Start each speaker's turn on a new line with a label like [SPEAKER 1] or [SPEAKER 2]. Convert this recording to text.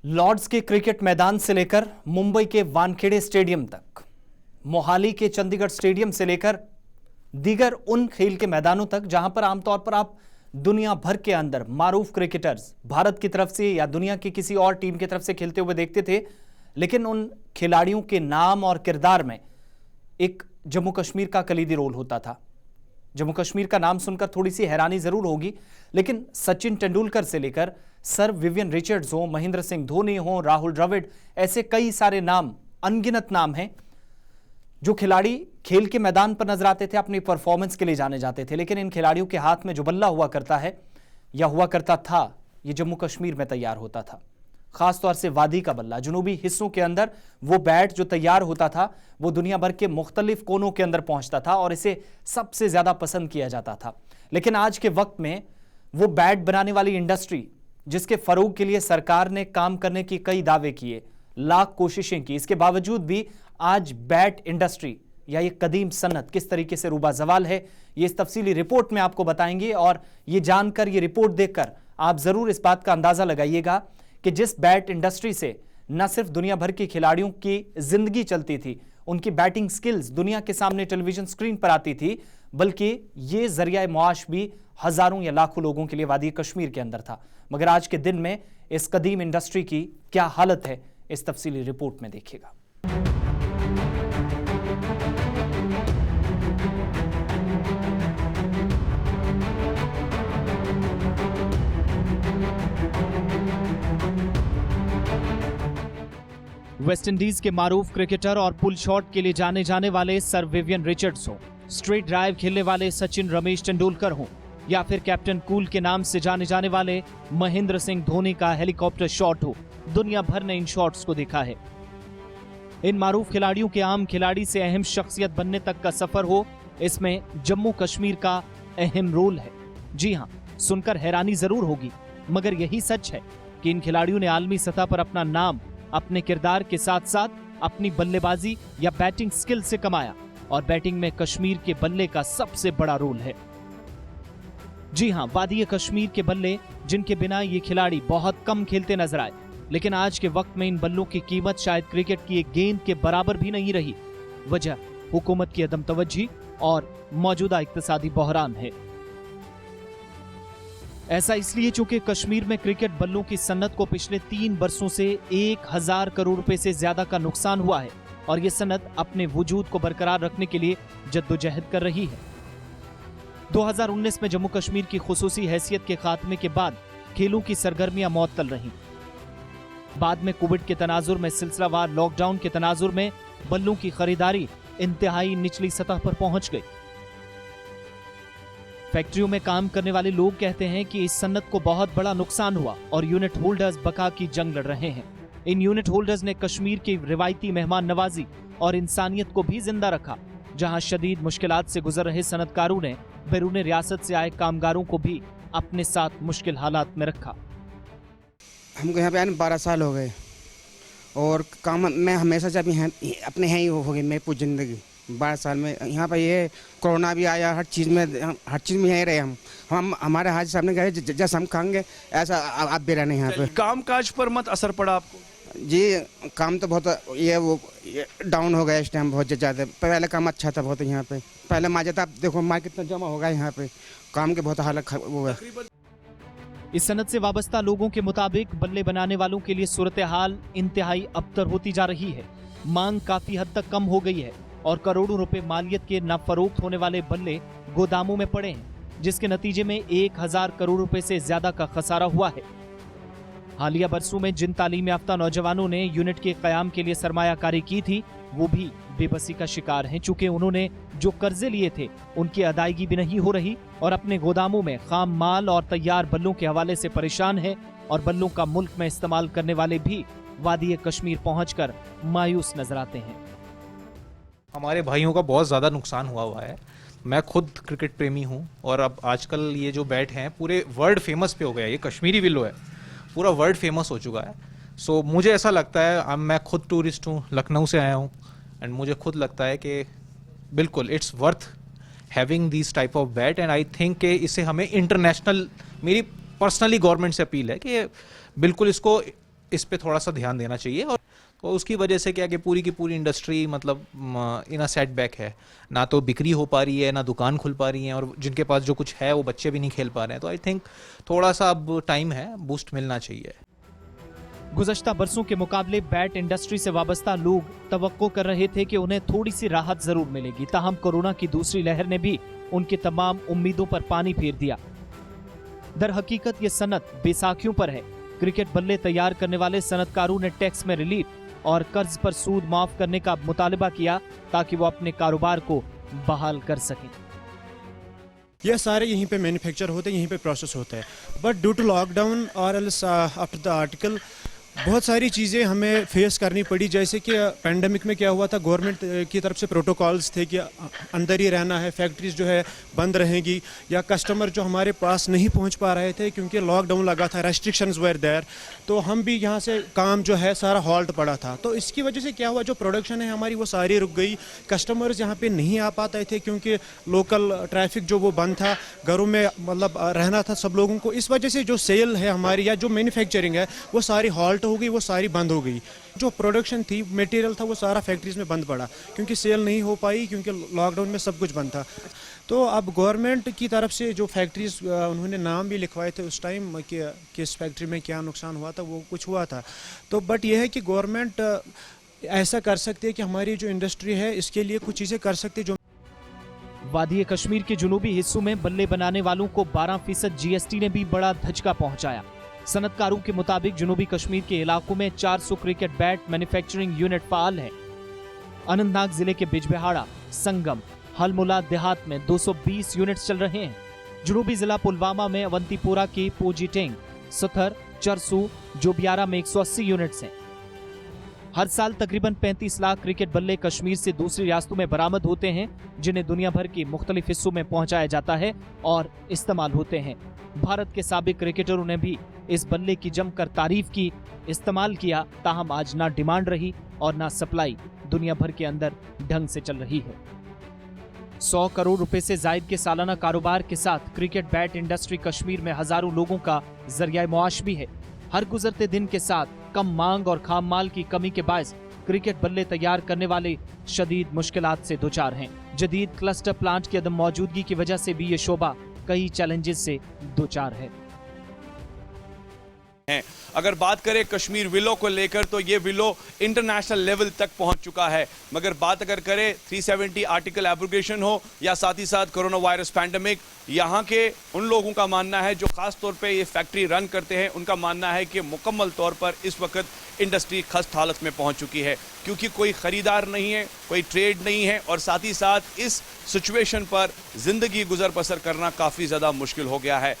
[SPEAKER 1] Lord's के cricket मैदान से लेकर मुंबई के वानखेड़े स्टेडियम तक, मोहाली के चंडीगढ़ स्टेडियम से लेकर दीगर उन खेल के मैदानों तक जहां पर आमतौर पर आप दुनिया भर के अंदर मारूफ क्रिकेटर्स भारत की तरफ से या दुनिया की किसी और टीम की तरफ से खेलते हुए देखते थे, लेकिन उन खिलाड़ियों के नाम और किरदार में एक जम्मू कश्मीर का कलीदी रोल होता था। जम्मू कश्मीर का नाम सुनकर थोड़ी सी हैरानी जरूर होगी, लेकिन सचिन तेंदुलकर से लेकर सर विवियन रिचर्ड्स हो, महेंद्र सिंह धोनी हो, राहुल द्रविड़, ऐसे कई सारे नाम, अनगिनत नाम हैं जो खिलाड़ी खेल के मैदान पर नजर आते थे, अपनी परफॉर्मेंस के लिए जाने जाते थे। लेकिन इन खिलाड़ियों के हाथ में जो बल्ला हुआ करता है या हुआ करता था, ये जम्मू कश्मीर में तैयार होता था। खासतौर से वादी का बल्ला, जुनूबी हिस्सों के अंदर वो बैट जो तैयार होता था वो दुनिया भर के मुख्तलिफ कोनों के अंदर पहुंचता था और इसे सबसे ज्यादा पसंद किया जाता था। लेकिन आज के वक्त में वो बैट बनाने वाली इंडस्ट्री, जिसके फरोग के लिए सरकार ने काम करने की कई दावे किए, लाख कोशिशें की, इसके बावजूद भी आज बैट इंडस्ट्री या ये कदीम सन्नत किस तरीके से रूबा जवाल है, ये इस तफसीली रिपोर्ट में आपको बताएंगे। और ये जानकर, ये रिपोर्ट देखकर आप जरूर इस बात का अंदाजा लगाइएगा कि जिस बैट इंडस्ट्री से न सिर्फ दुनिया भर के खिलाड़ियों की जिंदगी चलती थी, उनकी बैटिंग स्किल्स दुनिया के सामने टेलीविजन स्क्रीन पर आती थी, बल्कि ये जरिया मुआश भी हजारों या लाखों लोगों के लिए वादी कश्मीर के अंदर था। मगर आज के दिन में इस कदीम इंडस्ट्री की क्या हालत है, इस तफसीली रिपोर्ट में देखिएगा।
[SPEAKER 2] वेस्टइंडीज के मारूफ क्रिकेटर और पुल शॉट के लिए जाने जाने वाले सर विवियन रिचर्ड्स हो, स्ट्रेट ड्राइव खेलने वाले सचिन रमेश तेंदुलकर हो, या फिर कैप्टन कूल के नाम से जाने जाने वाले महेंद्र सिंह धोनी का हेलीकॉप्टर शॉट हो, दुनिया भर ने इन शॉट्स को देखा है। इन मारूफ खिलाड़ियों के आम खिलाड़ी से अहम शख्सियत बनने तक का सफर हो, इसमें जम्मू कश्मीर का अहम रोल है। जी हां, सुनकर हैरानी जरूर होगी, मगर यही सच है कि इन खिलाड़ियों ने आलमी सतह पर अपना नाम अपने किरदार के साथ साथ अपनी बल्लेबाजी या बैटिंग स्किल से कमाया, और बैटिंग में कश्मीर के बल्ले का सबसे बड़ा रोल है। जी हां, वादी कश्मीर के बल्ले, जिनके बिना ये खिलाड़ी बहुत कम खेलते नजर आए, लेकिन आज के वक्त में इन बल्लों की कीमत शायद क्रिकेट की एक गेंद के बराबर भी नहीं रही। वजह हुकूमत की अदम तवज्जी और मौजूदा इक्तिसादी बहरान है। ऐसा इसलिए चूंकि कश्मीर में क्रिकेट बल्लों की सन्नत को पिछले 3 वर्षों से 1000 करोड़ रुपए से ज्यादा का नुकसान हुआ है, और ये सन्नत अपने वजूद को बरकरार रखने के लिए जद्दोजहद कर रही है। 2019 में जम्मू कश्मीर की खुसूसी हैसियत के खात्मे के बाद खेलों की सरगर्मियां मअतल रहीं। बाद में कोविड के तनाजुर में सिलसिलावार लॉकडाउन के तनाजुर में बल्लों की खरीदारी इंतहाई निचली सतह पर पहुंच गई। फैक्ट्रियों में काम करने वाले लोग कहते हैं कि इस सन्नत को बहुत बड़ा नुकसान हुआ और यूनिट होल्डर्स बका की जंग लड़ रहे हैं। इन यूनिट होल्डर्स ने कश्मीर की रिवायती मेहमान नवाजी और इंसानियत को भी जिंदा रखा, जहां शदीद मुश्किलात से गुजर रहे सनतकारों ने बैरून रियासत से आए कामगारों को भी अपने साथ मुश्किल हालात में रखा।
[SPEAKER 3] हमको यहाँ पे आने 12 साल हो गए और काम में हमेशा जब अपने हैं ही हो गई मैं पूरी ज़िंदगी 12 साल में। यहाँ पर ये कोरोना भी आया, हर चीज़ में यहीं रहे हम हमारे हाथ सामने गए, जैसा हम खाएंगे ऐसा आप भी रहने यहाँ पे।
[SPEAKER 4] काम काज पर मत असर पड़ा आपको?
[SPEAKER 3] जी, काम तो बहुत ये डाउन हो गया इस टाइम बहुत ज़्यादा। पहले काम अच्छा था बहुत यहाँ पे, पहले मजा था। अब देखो माल कितना जमा होगा यहाँ पे, काम के बहुत हालत वो है।
[SPEAKER 2] इस सनत से वाबस्ता लोगों के मुताबिक बल्ले बनाने वालों के लिए सूरत हाल इंतहाई अबतर होती जा रही है। मांग काफी हद तक कम हो गई है और करोड़ों रुपए मालियत के नाफरोख्त होने वाले बल्ले गोदामों में पड़े हैं, जिसके नतीजे में 1000 करोड़ रुपए से ज्यादा का खसारा हुआ है। हालिया बरसों में जिन तालीम याफ्ता नौजवानों ने यूनिट के कयाम के लिए सरमायाकारी की थी, वो भी बेबसी का शिकार हैं, चूंकि उन्होंने जो कर्जे लिए थे उनकी अदायगी भी नहीं हो रही और अपने गोदामों में खाम माल और तैयार बल्लों के हवाले से परेशान है, और बल्लों का मुल्क में इस्तेमाल करने वाले भी वादी कश्मीर पहुंचकर मायूस नजर आते हैं।
[SPEAKER 5] हमारे भाइयों का बहुत ज़्यादा नुकसान हुआ है। मैं खुद क्रिकेट प्रेमी हूँ और अब आजकल ये जो बैट हैं पूरे वर्ल्ड फेमस पे हो गया। ये कश्मीरी विलो है, पूरा वर्ल्ड फेमस हो चुका है। सो मुझे ऐसा लगता है, अब मैं खुद टूरिस्ट हूँ, लखनऊ से आया हूँ, एंड मुझे खुद लगता है कि बिल्कुल it's worth having this type of bat, and I think कि इसे हमें इंटरनेशनल, मेरी पर्सनली गवर्नमेंट से अपील है कि बिल्कुल इसको इस पे थोड़ा सा ध्यान देना चाहिए। और तो उसकी वजह से क्या कि पूरी की पूरी इंडस्ट्री मतलब इन अ सेटबैक है, ना तो बिक्री हो पा रही है, ना दुकान खुल पा रही है, और जिनके पास जो कुछ है वो बच्चे भी नहीं खेल पा रहे हैं। तो आई थिंक थोड़ा सा अब टाइम है, बूस्ट मिलना चाहिए।
[SPEAKER 2] गुज़श्ता बरसों के मुकाबले बैट इंडस्ट्री से वाबस्ता लोग तवक्को कर रहे थे कि उन्हें थोड़ी सी राहत जरूर मिलेगी, ताहम कोरोना की दूसरी लहर ने भी उनकी तमाम उम्मीदों पर पानी फेर दिया। दर हकीकत ये सनत बेसाखियों पर है। क्रिकेट बल्ले तैयार करने वाले सनतकारों ने टैक्स में रिलीफ और कर्ज पर सूद माफ करने का मुतालबा किया ताकि वो अपने कारोबार को बहाल कर सकें।
[SPEAKER 6] ये सारे यहीं पे मैन्युफैक्चर होते हैं, यहीं पे प्रोसेस होता है। बट ड्यू टू लॉकडाउन और आफ्टर द आर्टिकल बहुत सारी चीज़ें हमें फेस करनी पड़ी। जैसे कि पेंडेमिक में क्या हुआ था, गवर्नमेंट की तरफ से प्रोटोकॉल्स थे कि अंदर ही रहना है, फैक्ट्रीज जो है बंद रहेंगी, या कस्टमर जो हमारे पास नहीं पहुंच पा रहे थे क्योंकि लॉकडाउन लगा था, रेस्ट्रिक्शंस वर देयर, तो हम भी यहाँ से काम जो है सारा हॉल्ट पड़ा था। तो इसकी वजह से क्या हुआ, जो प्रोडक्शन है हमारी वो सारी रुक गई। कस्टमर्स यहाँ पे नहीं आ पाते थे क्योंकि लोकल ट्रैफिक जो वो बंद था, घरों में मतलब रहना था सब लोगों को। इस वजह से जो सेल है हमारी या जो मैन्युफैक्चरिंग है वो सारी हॉल्ट हो गई, वो सारी बंद हो गई। जो प्रोडक्शन थी, मटेरियल था, वो सारा फैक्ट्रीज में बंद पड़ा क्योंकि सेल नहीं हो पाई, क्योंकि लॉकडाउन में सब कुछ बंद था। तो अब गवर्नमेंट की तरफ से जो फैक्ट्रीज उन्होंने नाम भी लिखवाए थे उस टाइम कि किस फैक्ट्री में क्या नुकसान हुआ था, वो कुछ हुआ था। तो बट यह है कि गवर्नमेंट ऐसा कर सकती है कि हमारी जो इंडस्ट्री है इसके लिए कुछ चीज़ें कर सकती है। जो
[SPEAKER 2] वादी कश्मीर के जुनूबी हिस्सों में बल्ले बनाने वालों को 12% जीएसटी ने भी बड़ा धचका पहुंचाया। सनतकारों के मुताबिक जुनूबी कश्मीर के इलाकों में 400 क्रिकेट बैट मैन्युफैक्चरिंग यूनिट फाल हैं। अनंतनाग जिले के बिजबिहाड़ा, संगम, हलमुला देहात में 220 यूनिट्स चल रहे हैं। जुनूबी जिला पुलवामा में अवंतीपोरा की पोजीटेंग, सुथर, चरसू, जोबियारा में 180 यूनिट्स हैं। हर साल तकरीबन 35 लाख क्रिकेट बल्ले कश्मीर से दूसरी रियासतों में बरामद होते हैं, जिन्हें दुनिया भर के मुख्तलिफ हिस्सों में पहुंचाया जाता है और इस्तेमाल होते हैं। भारत के साबिक क्रिकेटरों ने भी इस बल्ले की जमकर तारीफ की, इस्तेमाल किया, ताहम आज ना डिमांड रही और ना सप्लाई दुनिया भर के अंदर ढंग से चल रही है। 100 करोड़ रुपए से जायद के सालाना कारोबार के साथ क्रिकेट बैट इंडस्ट्री कश्मीर में हजारों लोगों का जरिया मुआश भी है। हर गुजरते दिन के साथ कम मांग और खाम माल की कमी के बायस क्रिकेट बल्ले तैयार करने वाले शदीद मुश्किलात से दोचार हैं। जदीद क्लस्टर प्लांट की अदम मौजूदगी की वजह से भी ये शोबा कई चैलेंजेस से दोचार है।
[SPEAKER 4] अगर बात करें कश्मीर विलो को लेकर तो ये विलो इंटरनेशनल लेवल तक पहुंच चुका है, मगर बात अगर करें 370 आर्टिकल एब्रोगेशन हो या साथ ही साथ कोरोना वायरस पैंडेमिक, यहाँ के उन लोगों का मानना है जो खास तौर पे ये फैक्ट्री रन करते हैं, उनका मानना है कि मुकम्मल तौर पर इस वक्त इंडस्ट्री खस्त हालत में पहुंच चुकी है, क्योंकि कोई ख़रीदार नहीं है, कोई ट्रेड नहीं है, और साथ ही साथ इस सिचुएशन पर ज़िंदगी गुजर बसर करना काफ़ी ज़्यादा मुश्किल हो गया है।